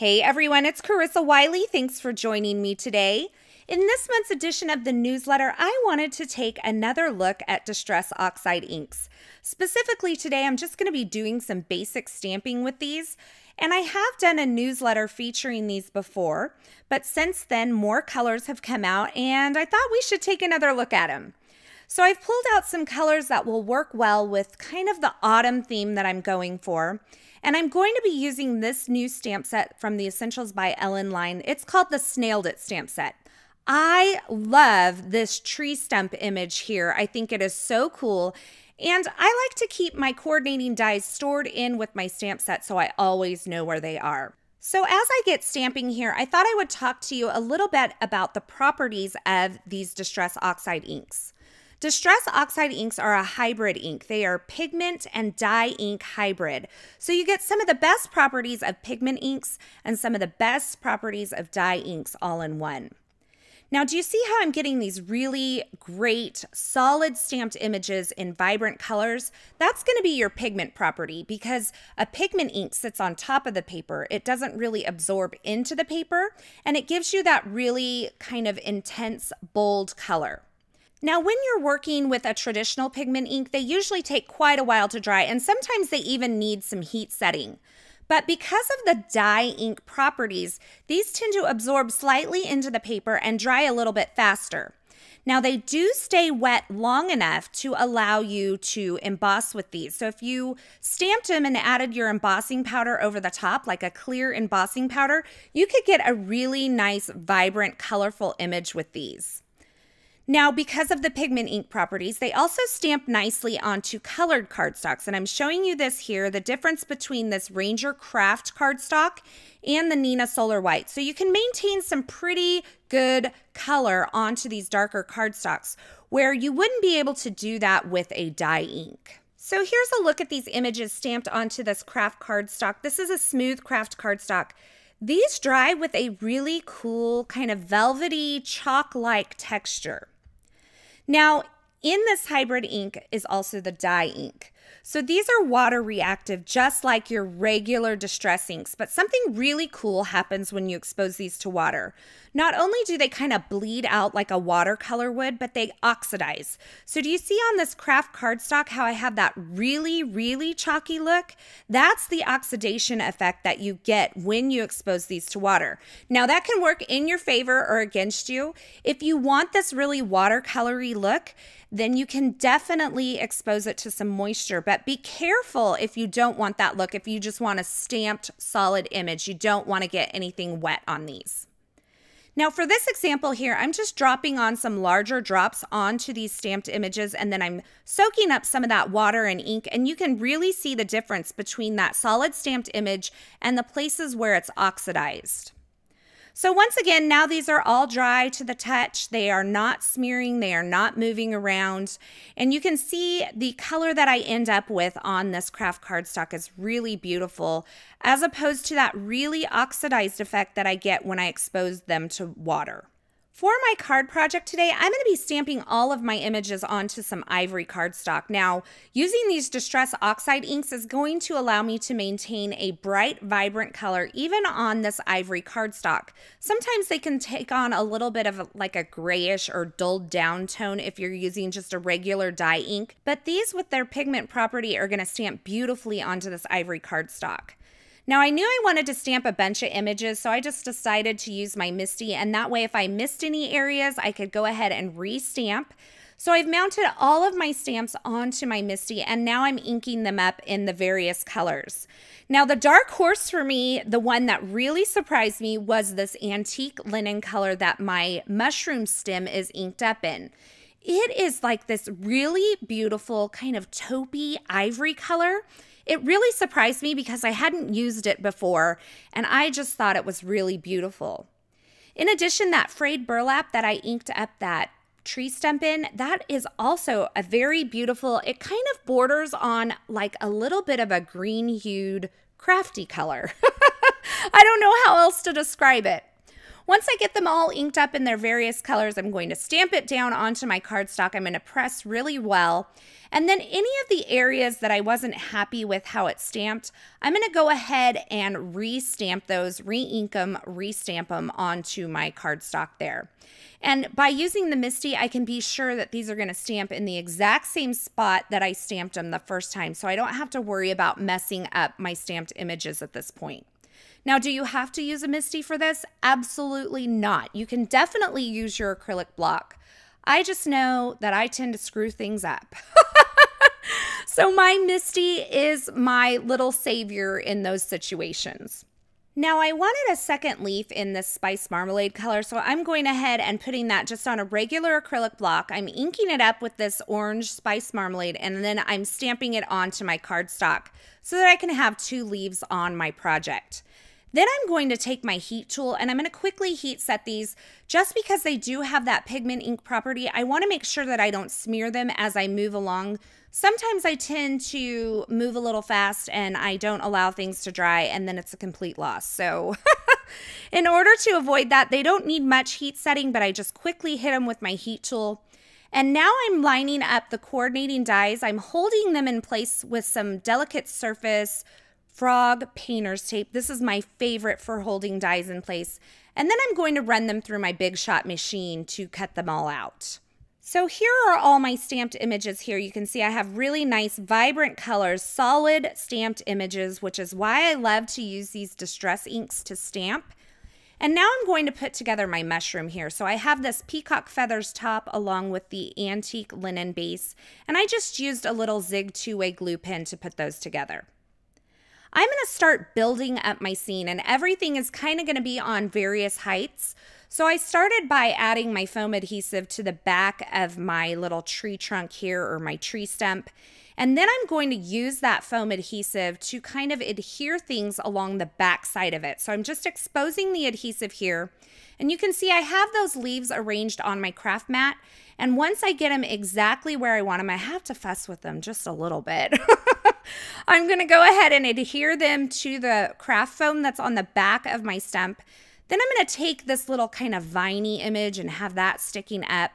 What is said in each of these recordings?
Hey everyone, it's Carissa Wiley. Thanks for joining me today. In this month's edition of the newsletter, I wanted to take another look at Distress Oxide inks. Specifically today, I'm just going to be doing some basic stamping with these. And I have done a newsletter featuring these before, but since then more colors have come out and I thought we should take another look at them. So I've pulled out some colors that will work well with kind of the autumn theme that I'm going for. And I'm going to be using this new stamp set from the Essentials by Ellen line. It's called the Snailed It stamp set. I love this tree stump image here. I think it is so cool. And I like to keep my coordinating dies stored in with my stamp set so I always know where they are. So as I get stamping here, I thought I would talk to you a little bit about the properties of these Distress Oxide inks. Distress Oxide inks are a hybrid ink. They are pigment and dye ink hybrid. So you get some of the best properties of pigment inks and some of the best properties of dye inks all in one. Now, do you see how I'm getting these really great solid stamped images in vibrant colors? That's going to be your pigment property because a pigment ink sits on top of the paper. It doesn't really absorb into the paper and it gives you that really kind of intense, bold color. Now, when you're working with a traditional pigment ink, they usually take quite a while to dry, and sometimes they even need some heat setting. But because of the dye ink properties, these tend to absorb slightly into the paper and dry a little bit faster. Now, they do stay wet long enough to allow you to emboss with these. So if you stamped them and added your embossing powder over the top, like a clear embossing powder, you could get a really nice, vibrant, colorful image with these. Now, because of the pigment ink properties, they also stamp nicely onto colored cardstocks. And I'm showing you this here, the difference between this Ranger Craft cardstock and the Neenah Solar White. So you can maintain some pretty good color onto these darker cardstocks where you wouldn't be able to do that with a dye ink. So here's a look at these images stamped onto this craft cardstock. This is a smooth craft cardstock. These dry with a really cool kind of velvety chalk-like texture. Now, in this hybrid ink is also the dye ink. So these are water reactive, just like your regular distress inks, but something really cool happens when you expose these to water. Not only do they kind of bleed out like a watercolor would, but they oxidize. So do you see on this craft cardstock how I have that really, really chalky look? That's the oxidation effect that you get when you expose these to water. Now that can work in your favor or against you. If you want this really watercolory look, then you can definitely expose it to some moisture, but be careful if you don't want that look, if you just want a stamped solid image. You don't want to get anything wet on these. Now for this example here, I'm just dropping on some larger drops onto these stamped images and then I'm soaking up some of that water and ink, and you can really see the difference between that solid stamped image and the places where it's oxidized. So once again, now these are all dry to the touch. They are not smearing, they are not moving around. And you can see the color that I end up with on this craft cardstock is really beautiful, as opposed to that really oxidized effect that I get when I expose them to water. For my card project today, I'm going to be stamping all of my images onto some ivory cardstock. Now, using these Distress Oxide inks is going to allow me to maintain a bright, vibrant color even on this ivory cardstock. Sometimes they can take on a little bit of like a grayish or dulled down tone if you're using just a regular dye ink, but these with their pigment property are going to stamp beautifully onto this ivory cardstock. Now, I knew I wanted to stamp a bunch of images, so I just decided to use my MISTI, and that way if I missed any areas, I could go ahead and re-stamp. So I've mounted all of my stamps onto my MISTI, and now I'm inking them up in the various colors. Now, the dark horse for me, the one that really surprised me, was this antique linen color that my mushroom stem is inked up in. It is like this really beautiful kind of taupey ivory color. It really surprised me because I hadn't used it before, and I just thought it was really beautiful. In addition, that frayed burlap that I inked up that tree stump in, that is also a very beautiful, it kind of borders on like a little bit of a green-hued crafty color. I don't know how else to describe it. Once I get them all inked up in their various colors, I'm going to stamp it down onto my cardstock. I'm going to press really well. And then any of the areas that I wasn't happy with how it stamped, I'm going to go ahead and re-stamp those, re-ink them, re-stamp them onto my cardstock there. And by using the MISTI, I can be sure that these are going to stamp in the exact same spot that I stamped them the first time, so I don't have to worry about messing up my stamped images at this point. Now, do you have to use a MISTI for this? Absolutely not. You can definitely use your acrylic block. I just know that I tend to screw things up. So my MISTI is my little savior in those situations. Now I wanted a second leaf in this spice marmalade color, so I'm going ahead and putting that just on a regular acrylic block. I'm inking it up with this orange spice marmalade, and then I'm stamping it onto my cardstock so that I can have 2 leaves on my project. Then I'm going to take my heat tool and I'm going to quickly heat set these. Just because they do have that pigment ink property, I want to make sure that I don't smear them as I move along. Sometimes I tend to move a little fast and I don't allow things to dry, and then it's a complete loss. So in order to avoid that, they don't need much heat setting, but I just quickly hit them with my heat tool. And now I'm lining up the coordinating dies. I'm holding them in place with some delicate surface frog painter's tape. This is my favorite for holding dies in place. And then I'm going to run them through my Big Shot machine to cut them all out. So here are all my stamped images here. You can see I have really nice, vibrant colors, solid stamped images, which is why I love to use these distress inks to stamp. And now I'm going to put together my mushroom here. So I have this peacock feathers top along with the antique linen base, and I just used a little zig 2-way glue pen to put those together. I'm going to start building up my scene, and everything is kind of going to be on various heights. So I started by adding my foam adhesive to the back of my little tree trunk here, or my tree stump. And then I'm going to use that foam adhesive to kind of adhere things along the back side of it. So I'm just exposing the adhesive here. And you can see I have those leaves arranged on my craft mat. And once I get them exactly where I want them, I have to fuss with them just a little bit. I'm going to go ahead and adhere them to the craft foam that's on the back of my stump. Then I'm going to take this little kind of viney image and have that sticking up.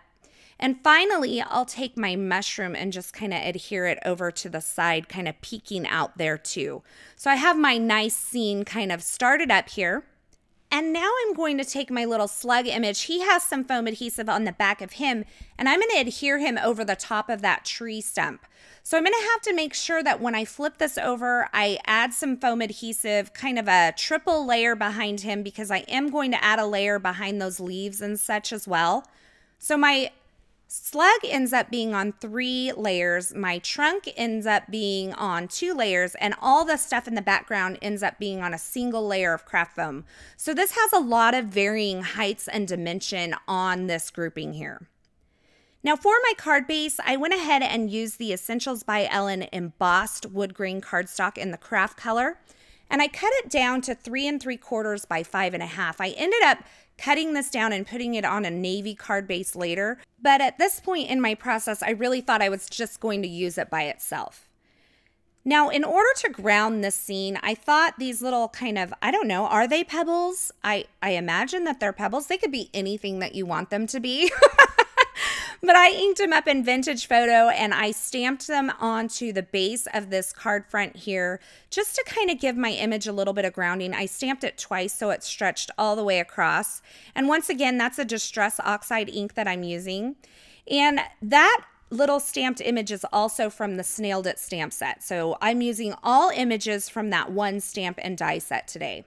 And finally, I'll take my mushroom and just kind of adhere it over to the side, kind of peeking out there too. So I have my nice scene kind of started up here. And now I'm going to take my little slug image. He has some foam adhesive on the back of him, and I'm going to adhere him over the top of that tree stump. So I'm going to have to make sure that when I flip this over, I add some foam adhesive, kind of a triple layer behind him, because I am going to add a layer behind those leaves and such as well. So my slug ends up being on 3 layers, my trunk ends up being on 2 layers, and all the stuff in the background ends up being on a single layer of craft foam. So this has a lot of varying heights and dimension on this grouping here. Now for my card base, I went ahead and used the Essentials by Ellen embossed wood grain cardstock in the craft color, and I cut it down to 3 3/4 by 5 1/2. I ended up cutting this down and putting it on a navy card base later, but at this point in my process, I really thought I was just going to use it by itself. Now, in order to ground this scene, I thought these little kind of, I don't know, are they pebbles? I imagine that they're pebbles. They could be anything that you want them to be. But I inked them up in Vintage Photo and I stamped them onto the base of this card front here just to kind of give my image a little bit of grounding. I stamped it twice so it stretched all the way across. And once again, that's a Distress Oxide ink that I'm using. And that little stamped image is also from the Snailed It stamp set. So I'm using all images from that one stamp and die set today.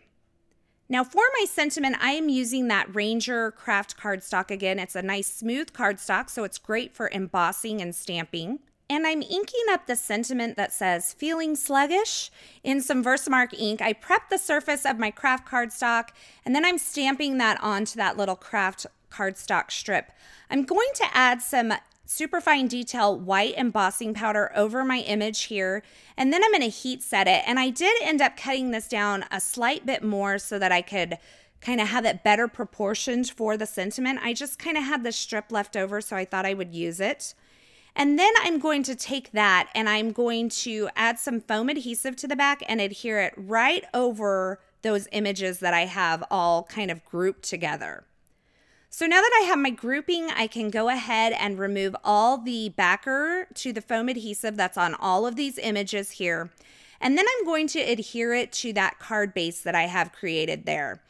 Now for my sentiment, I am using that Ranger craft cardstock again. It's a nice smooth cardstock, so it's great for embossing and stamping. And I'm inking up the sentiment that says, "Feeling sluggish?" in some Versamark ink. I prepped the surface of my craft cardstock, and then I'm stamping that onto that little craft cardstock strip. I'm going to add some superfine detail white embossing powder over my image here, and then I'm going to heat set it. And I did end up cutting this down a slight bit more so that I could kind of have it better proportioned for the sentiment. I just kind of had this strip left over, so I thought I would use it. And then I'm going to take that and I'm going to add some foam adhesive to the back and adhere it right over those images that I have all kind of grouped together. So now that I have my grouping, I can go ahead and remove all the backer to the foam adhesive that's on all of these images here. And then I'm going to adhere it to that card base that I have created there.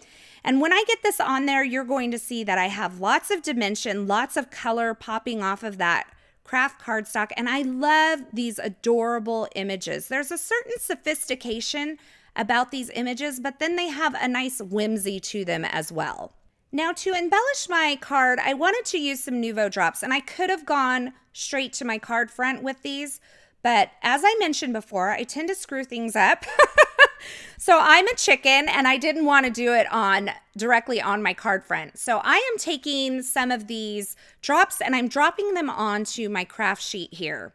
And when I get this on there, you're going to see that I have lots of dimension, lots of color popping off of that craft cardstock. And I love these adorable images. There's a certain sophistication about these images, but then they have a nice whimsy to them as well. Now, to embellish my card, I wanted to use some Nuvo drops, and I could have gone straight to my card front with these, but as I mentioned before, I tend to screw things up. So I'm a chicken, and I didn't want to do it directly on my card front. So I am taking some of these drops, and I'm dropping them onto my craft sheet here.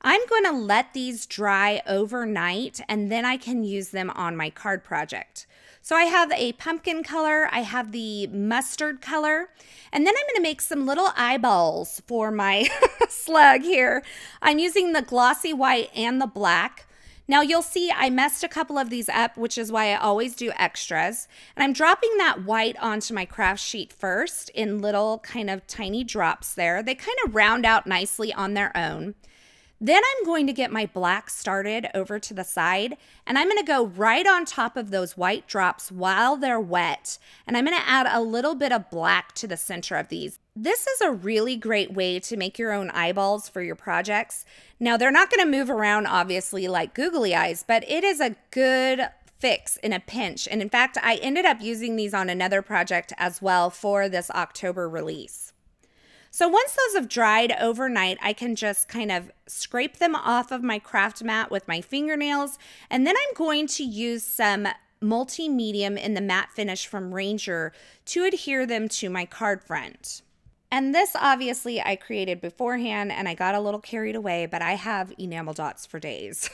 I'm going to let these dry overnight, and then I can use them on my card project. So I have a pumpkin color, I have the mustard color, and then I'm going to make some little eyeballs for my slug here. I'm using the glossy white and the black. Now you'll see I messed a couple of these up, which is why I always do extras. And I'm dropping that white onto my craft sheet first in little kind of tiny drops there. They kind of round out nicely on their own. Then I'm going to get my black started over to the side, and I'm going to go right on top of those white drops while they're wet, and I'm going to add a little bit of black to the center of these. This is a really great way to make your own eyeballs for your projects. Now, they're not going to move around, obviously, like googly eyes, but it is a good fix in a pinch. And in fact, I ended up using these on another project as well for this October release. So once those have dried overnight, I can just kind of scrape them off of my craft mat with my fingernails. And then I'm going to use some multi-medium in the matte finish from Ranger to adhere them to my card front. And this obviously I created beforehand, and I got a little carried away, but I have enamel dots for days.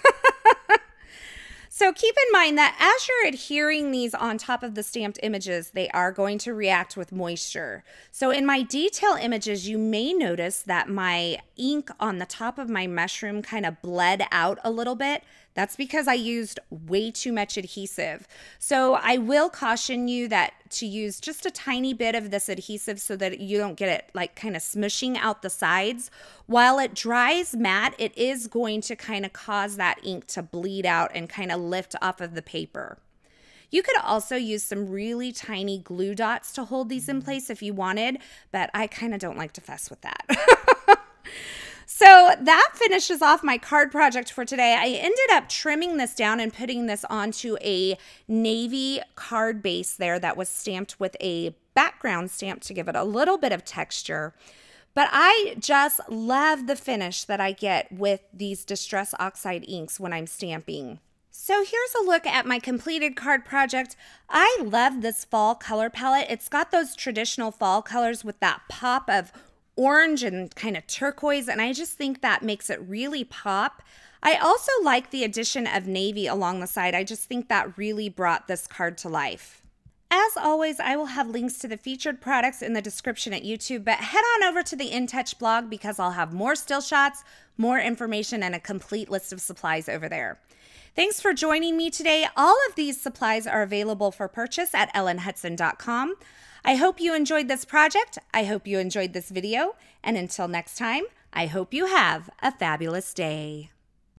So keep in mind that as you're adhering these on top of the stamped images, they are going to react with moisture. So in my detail images, you may notice that my ink on the top of my mushroom kind of bled out a little bit. That's because I used way too much adhesive. So I will caution you that to use just a tiny bit of this adhesive so that you don't get it like kind of smushing out the sides. While it dries matte, it is going to kind of cause that ink to bleed out and kind of lift off of the paper. You could also use some really tiny glue dots to hold these in place if you wanted, but I kind of don't like to fuss with that. So that finishes off my card project for today. I ended up trimming this down and putting this onto a navy card base there that was stamped with a background stamp to give it a little bit of texture. But I just love the finish that I get with these Distress Oxide inks when I'm stamping. So here's a look at my completed card project. I love this fall color palette. It's got those traditional fall colors with that pop of orange and kind of turquoise, and I just think that makes it really pop. I also like the addition of navy along the side. I just think that really brought this card to life. As always, I will have links to the featured products in the description at YouTube, but head on over to the In Touch blog because I'll have more still shots, more information, and a complete list of supplies over there. Thanks for joining me today. All of these supplies are available for purchase at ellenhudson.com. I hope you enjoyed this project. I hope you enjoyed this video. And until next time, I hope you have a fabulous day.